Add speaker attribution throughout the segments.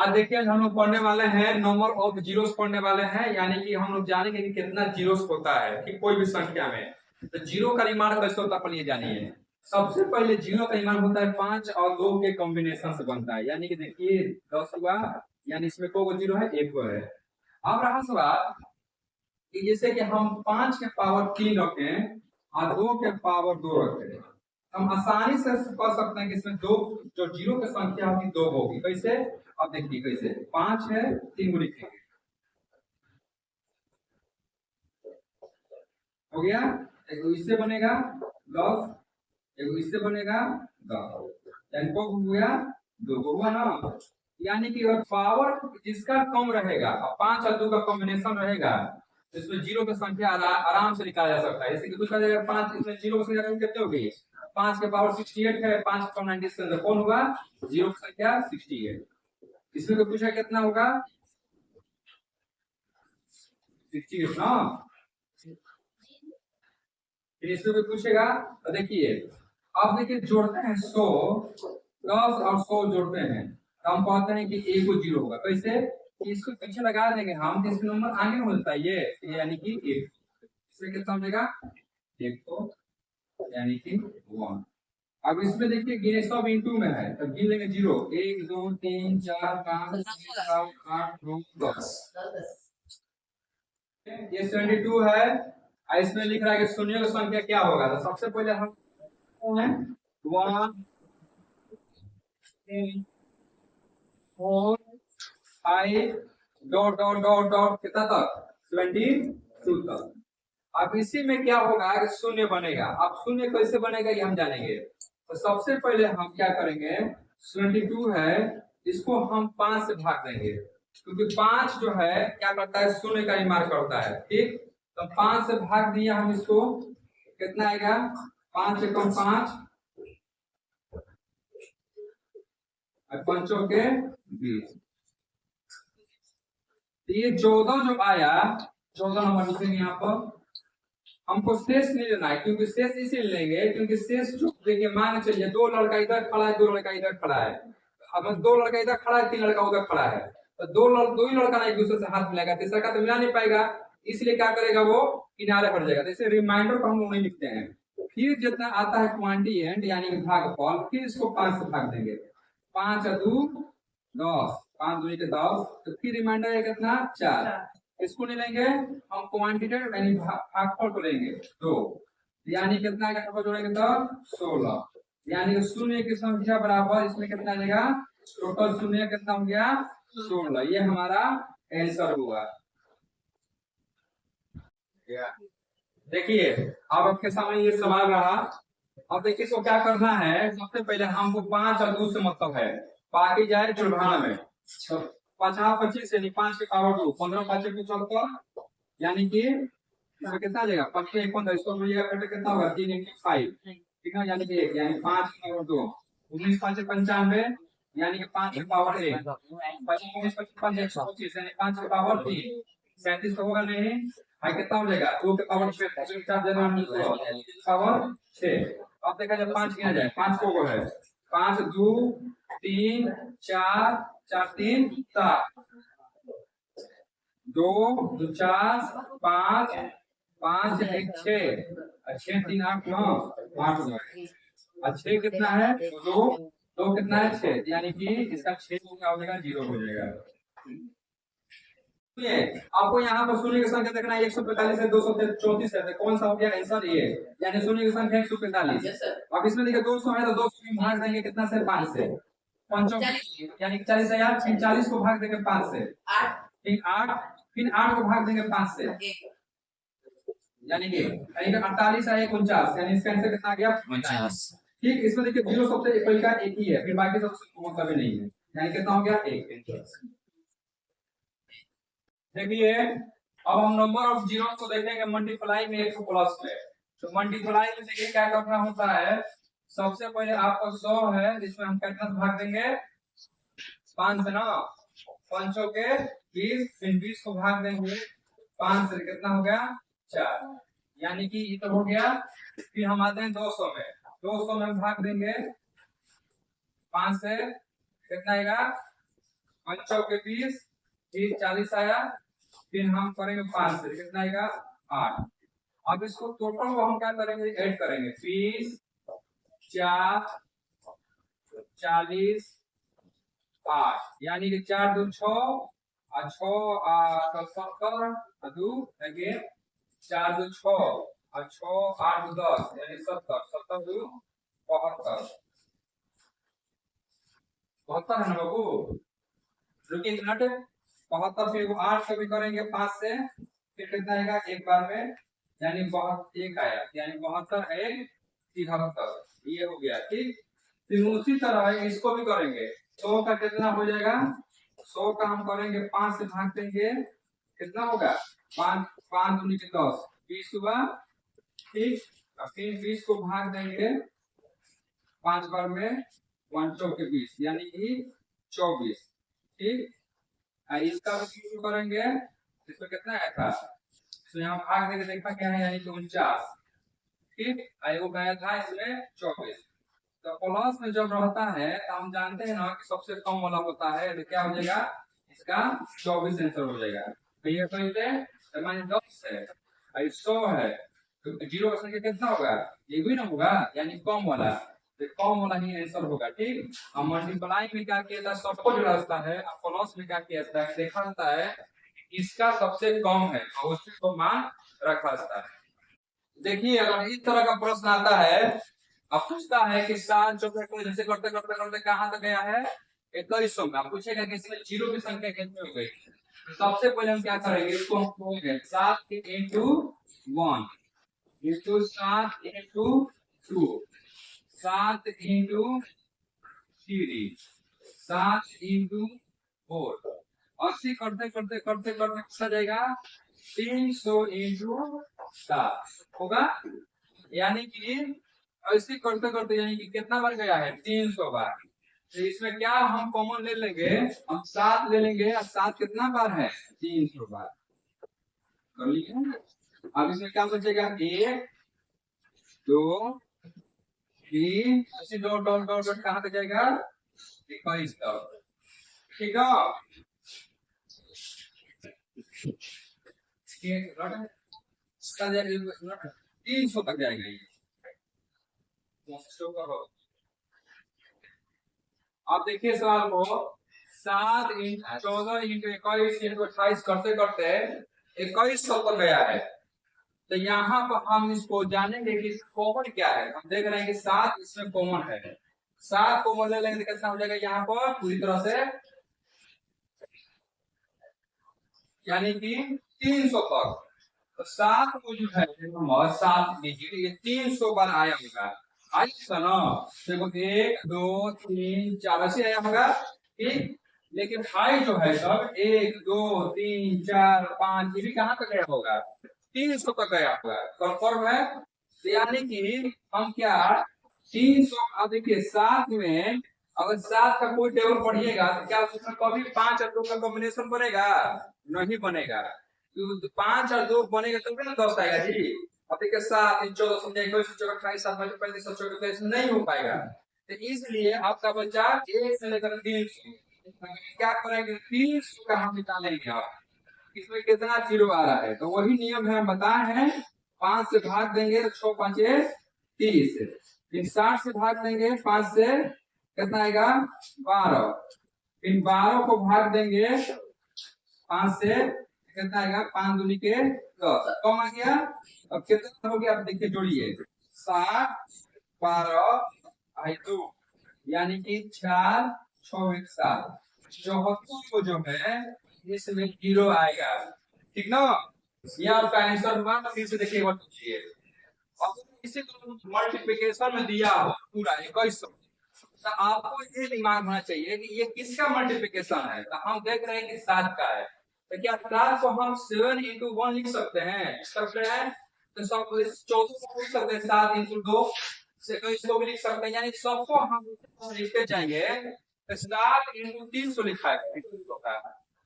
Speaker 1: आज देखिए हम लोग पढ़ने वाले हैं नंबर ऑफ जीरोस पढ़ने वाले हैं, यानी कि हम लोग जानेंगे कि कितना जीरोस होता है कि कोई भी संख्या में। तो जीरो का निर्माण कैसे होता है ये जानिए। सबसे पहले जीरो का निर्माण होता है 5 और 2 के कॉम्बिनेशन से बनता है, यानी कि देखिए 10 हुआ, यानी इसमें को जीरो है, एक है। अब रहा सवाल कि जैसे कि हम 5 के पावर 3 रखें और 2 के पावर 2 रखें, हम आसानी से कर सकते हैं कि इसमें दो जो जीरो की संख्या होगी 2 होगी। कैसे? अब देखिए कैसे, 5 है 3 को लिखेंगे, हो गया। एक इससे बनेगा 10, एक इससे बनेगा 10, यानी को हो गया 2 हुआ ना। यानी कि अगर पावर जिसका कम रहेगा और 5 और 2 का कॉम्बिनेशन रहेगा, तो इसमें जीरो की संख्या आराम से निकाला जा सकता है। जैसे कि पूछा जाएगा 5, इसमें जीरो की संख्या कितनी होगी? 5 के पावर 68 है, 5 कम 90 से अंदर कौन होगा? जीरो की संख्या 68। इसमें तो पूछा कितना होगा? 68 ना। फिर इसमें भी पूछेगा, तो देखिए अब देखिए जोड़ते हैं 100, 10 और 100 जोड़ते हैं, तो हम कहते हैं कि एक को जीरो होगा। कैसे? कि इसको पीछे लगा देंगे हम, जिसके नंबर आगे में होता है ये यानी कि एक। इसमें कितना हो जाएगा? एक तो यानी कि 1। अब इसमें देखिए गिने सब इंटू में है, तो गिन लेंगे जीरो, 1 2 3 4 5 6 7 8 9 10। ये 72 है। इसमें लिख रहा है कि शून्य की संख्या क्या होगा, तो सबसे पहले हम 1 3 4 5 डॉट डॉट डॉट डॉट कितना तक? 72 तक। अब इसी में क्या होगा कि शून्य बनेगा। अब शून्य कैसे बनेगा ये हम जानेंगे। तो सबसे पहले हम क्या करेंगे, 72 है, इसको हम 5 से भाग देंगे, क्योंकि 5 जो है क्या करता है? शून्य का निर्माण करता है। ठीक, तो 5 से भाग दिया हम इसको, कितना आएगा? 5 एकम 5 और 5 के 20। ये 14 जो आया, 14 नंबर लिखेंगे यहाँ पर। हमको शेष नहीं लेना है, क्योंकि शेष इसीलिए लेंगे क्योंकि शेष जो देखिए मान चलिए 2 लड़का इधर खड़ा है, 2 लड़का इधर खड़ा है। अब 2 लड़का इधर खड़ा है, 3 लड़का उधर खड़ा है, तो दो ही लड़का ना एक दूसरे से हाथ मिलाएगा, तीसरा का तो मिला नहीं पाएगा। इसलिए क्या करेगा, वो किनारे बढ़ जाएगा। तो इसे रिमाइंडर को हम लोग नहीं लिखते हैं। फिर जितना आता है क्वांटी एंड यानी कि भागफल, फिर इसको 5 से भाग देंगे। 5 और 2 10, 5 2 के 10, तो फिर रिमाइंडर है कितना? 4। इसको नहीं लेंगे हम, क्वांटिटेटिव यानी भागफल को लेंगे 2, यानी कितना का जोड़ेंगे तो 16, यानी शून्य की संख्या बराबर इसमें कितना आएगा? टोटल शून्य कितना हो गया? 16। ये हमारा आंसर हुआ। देखिए अब आपके सामने ये सवाल रहा। अब देखिए इसको क्या करना है, सबसे पहले हमको 5 और 2 से मतलब है, बाकी जाए जुर्माना में। 50 25 यानी 5 के पावर 2, 15 5 को 74, यानी कि इसमें कितना आ जाएगा? 25 15, इसको मिलेगा कितना होगा? 3 ठीक है, यानी कि 1, यानी 5 के पावर 2, 19 5 95, यानी कि 5 के पावर 1, 25 55 125, यानी 5 के पावर 3, 37 तो होगा नहीं। भाई कितना हो जाएगा? 2 के पावर 6, 4 जनवरी पावर 6। अब देखा जाए 5 गिना जाए, 5 को है 5 2 3 4 4 3 7, 2 2 4 5 5 1 6, 6 3 8 9 8 9, और 6 कितना है? 2 2 कितना है? 6, यानी कि इसका 6 क्या हो जाएगा? 0 हो जाएगा। आपको यहाँ पर शून्य की संख्या देखना है, 145 है, 234 है, कौन सा हो गया आंसर? ये यानी शून्य की संख्या 145। अब इसमें देखिए 200 है, तो 200 में भाग देंगे कितना से? 5 से। पंचों यानी 40,000, 40 को भाग देंगे 5 से, फिर 8, फिर 8 को भाग देंगे 5 से, यानी कि 48 है 49, यानी इसका आंसर कितना आ गया? 50। ठीक, इसमें देखिए जीरो सबसे पहले का एक ही है, फिर बाकी सबसे मतलब ही नहीं है, यानी कितना हो गया? 1। देखिए अब हम नंबर ऑफ जीरो को देखेंगे मल्टीप्लाई में 1 प्लस में। तो मल्टीप्लाई में देखिए क्या करना होता है, सबसे पहले आपका 100 है, जिसमें हम कितना भाग देंगे? 5 से ना, 5 के 20, फिर 20 को भाग देंगे 5 से, कितना हो गया? 4, यानी कि ये तो हो गया। फिर हम आते हैं 200 में, 200 में भाग देंगे 5 से, कितना आएगा? 5 के 20, फिर 40 आया, फिर हम करेंगे 5 से कितना आएगा 8। अब इसको टोटल को हम क्या करेंगे ऐड करेंगे 20 4 40 8 यानी कि 4 2 6 और 6 70 2 अगेन 4 2 6 और 6 8 2 10 यानी 70 70 2 72 72 है ना बाबू। रुकिए एक मिनट 72 फिर 8 को भी करेंगे 5 से फिर कितना आएगा एक बार में यानी बहुत एक आया यानी 72 एक 73 ये हो गया ठीक। फिर उसी तरह इसको भी करेंगे 100 का कितना हो जाएगा 100 का हम करेंगे 5 से भाग देंगे कितना होगा 5 5 दूनी के 10 20 हुआ ठीक। फिर 20 को भाग देंगे 5 बार में 1 चौके 20 यानी कि 24 ठीक। इसका भी शुरू करेंगे इसमें कितना आया था तो यहाँ भाग देके देखा क्या है यानी कि 49 ठीक। आयोग गया था इसमें 24। तो प्लस में जब रहता है तो हम जानते हैं ना कि सबसे कम वाला होता है तो क्या हो जाएगा इसका 24 आंसर हो जाएगा। तो ये तो मान 10 है 100 है तो 0% कितना होगा ये भी ना होगा यानी कम वाला तो कम वाला ही आंसर होगा ठीक। और मल्टीप्लाई में क्या किया था सबको जो रास्ता है और प्लस में क्या किया था देखा जाता है इसका सबसे कम है और उसी को मान रखा जाता है। देखिए अगर इस तरह का प्रश्न आता है अब पूछता है कि 7 चौके को जैसे करते करते करते कहाँ तक गया है 2100 में। आप पूछेगा कि इसमें जीरो की संख्या कितनी हो गई तो सबसे पहले हम क्या करेंगे इसको हम खोलेंगे 7 into 1 into 7 into 2 7 into 3 7 into 4 80 करते करते करते करते कितना जाएगा 300 into 7 होगा यानी कि ऐसे करते करते यानी कि कितना बार गया है 300 बार। तो इसमें क्या हम कॉमन ले लेंगे हम 7 ले लेंगे और 7 कितना बार है 300 बार कर लीजिए। अब इसमें क्या बचेगा 1 2 3 ऐसे डॉट डॉट डॉट डॉट कहाँ तक जाएगा 21 तक ठीक है 300 तक जाएगा ये। आप देखिए सवाल को 7 इंटू 14 इंटू 21 इंटू 28 करते करते 2100 तक गया है। तो यहाँ पर हम इसको जानेंगे कि कॉमन क्या है। हम देख रहे हैं कि 7 इसमें कॉमन है 7 कॉमन ले लेंगे कितना हो जाएगा यहाँ पर पूरी तरह से यानी कि 300 तक। तो 7 को जो है नंबर 7 डिजिट ये 300 बार आया होगा आया ना देखो 1 2 3 4 ऐसे आया होगा ठीक। लेकिन 5 जो है सब 1 2 3 4 5 ये भी कहाँ तक गया होगा 300 तक गया होगा कंफर्म है। तो यानी कि हम क्या 300 अब देखिए 7 में अगर 7 का कोई टेबल पढ़िएगा तो क्या उसमें कभी 5 और 2 का कॉम्बिनेशन बनेगा नहीं बनेगा। 5 और 2 बनेगा तो ना 10 आएगा जी। अब देखिए 7 14 समझे 21 28 7 35 34 नहीं हो पाएगा। तो इसलिए आपका बच्चा 1 से लेकर 300 क्या करेंगे 300 का हम निकालेंगे। आप इसमें कितना जीरो आ रहा है तो वही नियम है हम बताए हैं 5 से भाग देंगे तो 6 5 30 फिर 60 से भाग देंगे 5 से कितना आएगा 12 फिर 12 को भाग देंगे 5 से कितना आएगा 5 दूनी के 10 कम आ गया। अब कितना हो गया आप देखिए जोड़िए 7 12 2 यानी कि 4 6 1 7 74 को जो है इसमें जीरो आएगा ठीक ना। ये आपका आंसर हुआ फिर से देखिए बात कीजिए। अब इसी मल्टीप्लिकेशन में दिया हो पूरा 2100 तो आपको ये दिमाग होना चाहिए कि ये किसका मल्टीप्लिकेशन है। तो हम देख रहे हैं कि 7 का है तो क्या 7 को हम 7 into 1 लिख सकते हैं सकते हैं तो सब 14 को लिख सकते हैं 7 into 2 से तो इसको भी लिख सकते हैं यानी सबको हम लिखते जाएंगे तो 7 into 300 लिखा है।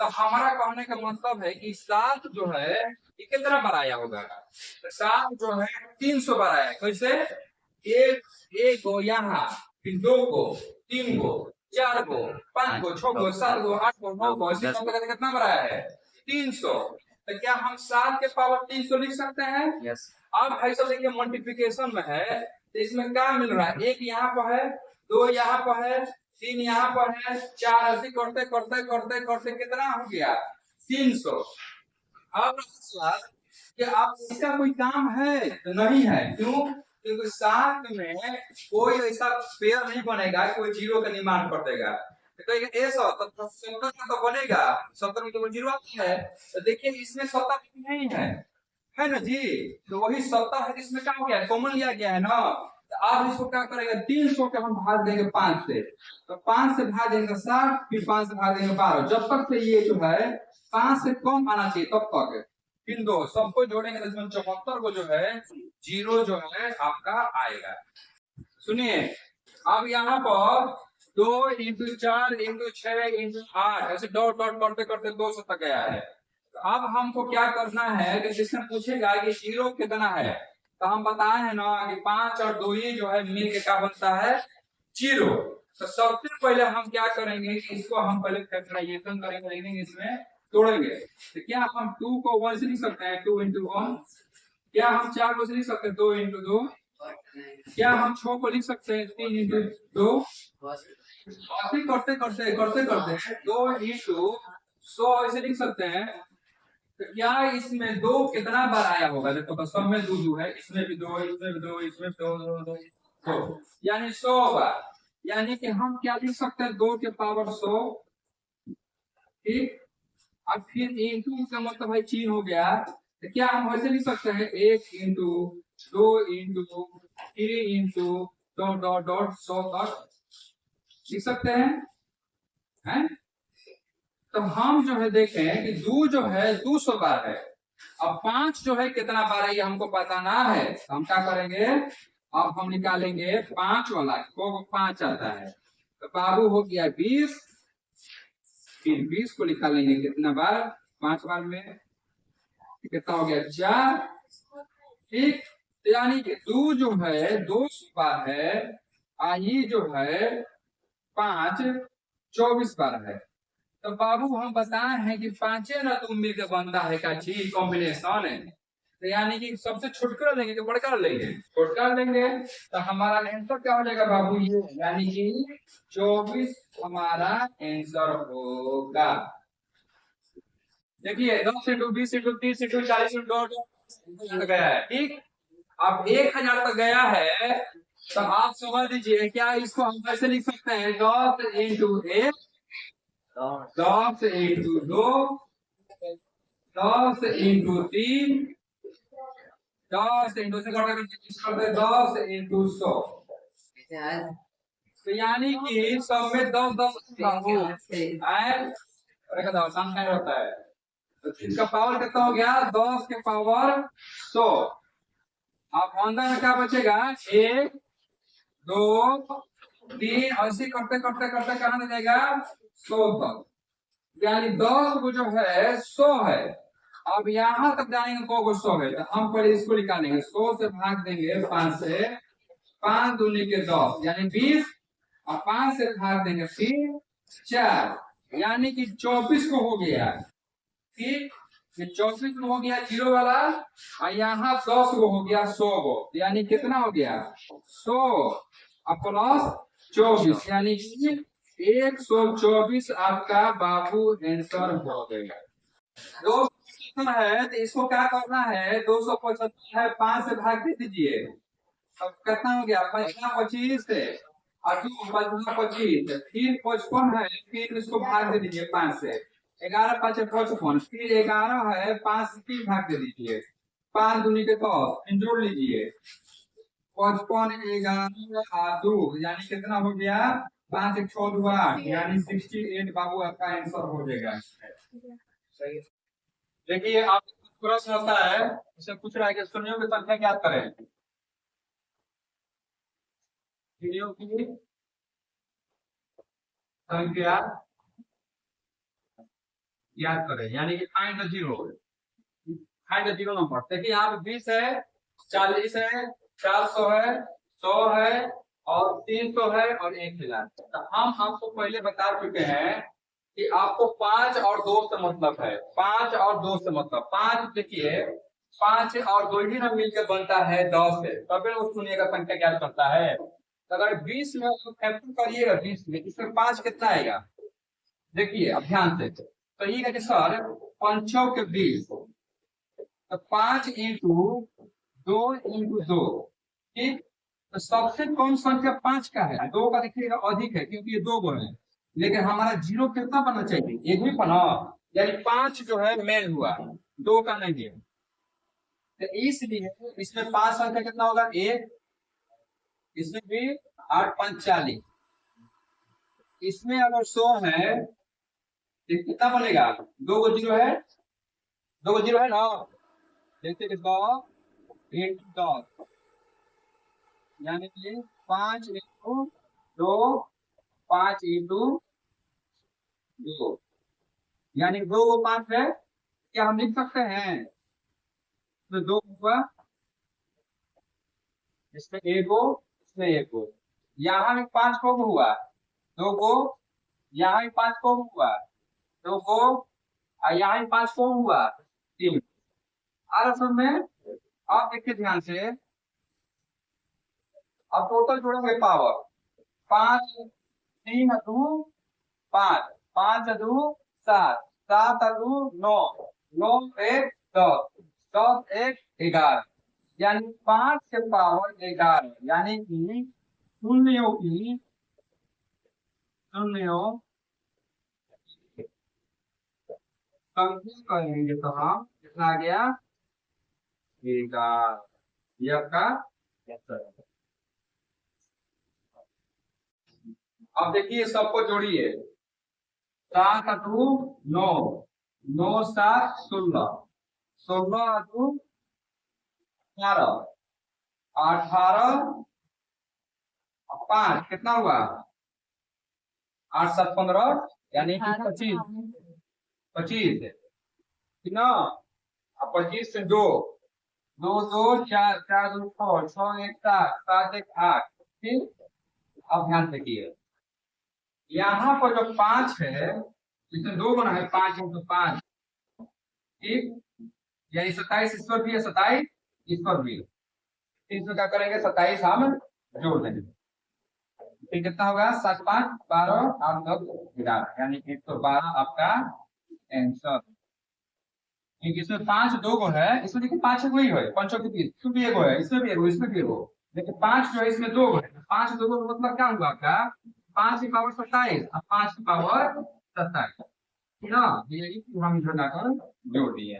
Speaker 1: तो हमारा कहने का मतलब है कि 7 जो है ये कितना बार आया होगा तो 7 जो है 300 बार आया कैसे एक एक को यहाँ फिर 2 को 3 को 4 गो, 5 गो, 6 गो, 7 गो, 8 गो, 9 गो, ऐसे कितना बड़ा है 300। तो क्या हम 7 के पावर 300 लिख सकते हैं?
Speaker 2: यस।
Speaker 1: अब भाई साहब देखिए मल्टीप्लिकेशन में है तो इसमें क्या मिल रहा है, 1 यहाँ पर है, 2 यहाँ पर है, 3 यहाँ पर है, 4 ऐसे करते करते करते करते कितना हो गया 300। अब सवाल कि आप इसका कोई काम है तो नहीं है, क्यों? क्योंकि 7 में कोई ऐसा पेयर नहीं बनेगा कोई जीरो का निर्माण कर देगा। तो ऐसा तो 70 का तो बनेगा, 70 में तो कोई जीरो आता है, तो देखिए इसमें 70 नहीं है ना जी। तो वही 70 है, इसमें क्या हो गया, कॉमन लिया गया है ना। तो आप इसको क्या करेंगे, 300 के हम भाग देंगे 5 से, तो 5 से भाग देंगे 7, फिर 5 से भाग देंगे 12, जब तक से ये जो है 5 से कम आना चाहिए तब तक। इन दो सबको जोड़ेंगे तो इसमें 74 को जो है जीरो जो है आपका आएगा। सुनिए अब यहाँ पर 2 इंटू 4 इंटू 6 इंटू 8 ऐसे डॉट डॉट करते करते 200 तक गया है। तो अब हमको क्या करना है कि जिसने पूछेगा कि जीरो कितना है, तो हम बताए हैं ना कि 5 और 2 ही जो है मिल के क्या बनता है जीरो। तो सबसे पहले हम क्या करेंगे कि इसको हम पहले फैक्टराइजेशन करेंगे, लेकिन इसमें तोड़ेंगे। तो क्या हम 2 को 1 से लिख सकते हैं, 2 इंटू 1? क्या हम 4 को लिख सकते हैं, 2 इंटू 2? क्या हम 6 को लिख सकते हैं, 3 इंटू 2? ऐसे करते करते करते करते 2 इंटू 100 ऐसे लिख सकते हैं। तो क्या इसमें 2 कितना बार आया होगा, देखो तो सब में 2 2 है, इसमें भी 2, इसमें भी 2, इसमें 2 2 2 2, यानी 100 बार। यानी कि हम क्या लिख सकते हैं, 2 के पावर 100, ठीक। अब फिर इंटू का मतलब भाई चीन हो गया, तो क्या हम वैसे लिख सकते हैं 1 into 2 into 3 into dot dot dot 100 तक लिख सकते हैं? तो हम जो है देखें कि 2 जो है 200 बार है, अब 5 जो है कितना बार है ये हमको पता ना है, तो हम क्या करेंगे, अब हम निकालेंगे 5 वाला को 5 आता है, तो बाबू हो गया 20, फिर 20 को निकालेंगे कितना बार 5 बार में, कितना हो गया 4, ठीक। तो यानी कि 2 जो है 200 बार है, आई जो है 5 24 बार है। तो बाबू हम बताए हैं कि 5 ना तुम मिलकर बनता है का चीज कॉम्बिनेशन है। तो यानी कि सबसे छोटका लेंगे कि बड़का लेंगे, छोटका लेंगे, तो हमारा आंसर क्या हो जाएगा बाबू ये, यानी कि 24 हमारा आंसर होगा। देखिए 10 इंटू 20 इंटू 30 इंटू 40 इंटू गया है, ठीक। अब 1000 तक गया है, तो आप समझ लीजिए क्या इसको हम कैसे लिख सकते हैं, 10 इंटू 1, 10 इंटू 2, 10 इंटू 3, 10 इंटू से करते 10 इंटू 100, तो यानी कि सब में 10 10 आसान नहीं होता है। तो इसका पावर कितना हो गया, 10 के पावर 100। अब अंदर में क्या बचेगा, 1 2 3, ऐसे करते करते करते कहां जाएगा 100 तक, यानी 10 को जो है 100 है। अब यहां तक जाएंगे को 100 है, तो हम पहले इसको निकालेंगे, 100 से भाग देंगे 5 से, 5 दूनी के 10 यानी 20, और 5 से भाग देंगे फिर 4, यानी कि 24 को हो गया, ठीक। ये 24 को हो गया जीरो वाला, और यहाँ 10 को हो गया 100 को, यानी कितना हो गया 100 प्लस 24, यानी कि 124 आपका बाबू आंसर हो गया। दो है तो इसको क्या करना है, 275 है 5 से भाग दे दीजिए, अब कितना हो गया 25 है, और 25, फिर 55 है, फिर इसको भाग दे दीजिए 5 से, 11 5 55, फिर 11 है 5 से 3 भाग दे दीजिए, 5 दूनी के 10, फिर जोड़ लीजिए 55 11 2, यानी कितना हो गया 5 1 6 2 8, यानी 68 बाबू आपका आंसर हो जाएगा। सही। देखिए आप प्रश्न होता है, इसे पूछ रहा है कि शून्यों की संख्या क्या करें, शून्यों की संख्या याद करें, यानी कि find the zero, find the zero number. देखिए यहाँ पे 20 है, 40 है, 400 है, 100 है, और 300 है और 1,000। तो हम आपको पहले बता चुके हैं कि आपको 5 और 2 से मतलब है। 5 और 2 से मतलब 5, देखिए 5 और 2 ही ना मिलकर बनता है 10 है, तभी उस शून्य का संख्या ज्ञात करता है। तो अगर 20 में फैक्टर करिएगा 20 में, इसमें 5 कितना आएगा, देखिए अब ध्यान से। तो ये है कि सर 5 के 20, तो 5 इंटू 2 इंटू 2, ठीक। तो सबसे कम संख्या 5 का है, 2 का देखिएगा अधिक है क्योंकि ये 2 गो है, लेकिन हमारा जीरो कितना बनना चाहिए, एक भी बना, यानी 5 जो है मेन हुआ, 2 का नहीं है। तो इसलिए इसमें 5 संख्या कितना होगा, 1, इसमें भी 8 5 40, इसमें अगर 100 है तो कितना बनेगा, 2 गो जीरो है, 2 गो जीरो है ना, जैसे कि 100 इंटू 10, यानी कि 5 इंटू 2, 5 इंटू 2, यानी 2 को 5 है, क्या हम लिख सकते हैं, तो 2 हुआ, इसमें 1 हो, इसमें 1 हो, यहाँ भी 5 को हुआ, 2 को, यहाँ भी 5 को हुआ, 2 को, और यहाँ भी 5 को हुआ, 3। और असल में आप देखिए ध्यान से, अब टोटल जोड़ेंगे पावर, 5 3 2 5, 5 2 7, 7 2 9, 9 1 10, 10 1 11, यानी 5 के पावर 11, यानी कि शून्यों की शून्यों संख्या कहेंगे तो हम कितना आ गया, 11, ये आपका answer है। अब देखिए सबको जोड़िए, 7 2 9, 9 7 16, 16 2 18, 18 5 कितना हुआ, 8 7 15, यानी कि 25, 25 कितना, 25 से 2, 2 2 4, 4 2 6, 6 1 7, 7 1 8, ठीक। अब ध्यान देखिए, यहाँ पर जो 5 है, इसमें 2 गुना है, 5 इंटू 5, ठीक, यानी 27 इस पर भी है, 27 इस पर भी, इसमें क्या करेंगे, 27 हम जोड़ देंगे, फिर कितना होगा, 7 5 12, 8 9 11, यानी 112 आपका आंसर। क्योंकि इसमें 5 2 गो है, इसमें देखिए 5 वही है, पंचों के बीच, इसमें भी एगो है, इसमें भी एगो, इसमें भी एगो, लेकिन 5 जो है इसमें 2 गो है, 5 2 गो मतलब क्या हुआ आपका, 5 की पावर 27 और 5 की पावर 27 ना, ये हम जोड़ना कर जोड़ दिए।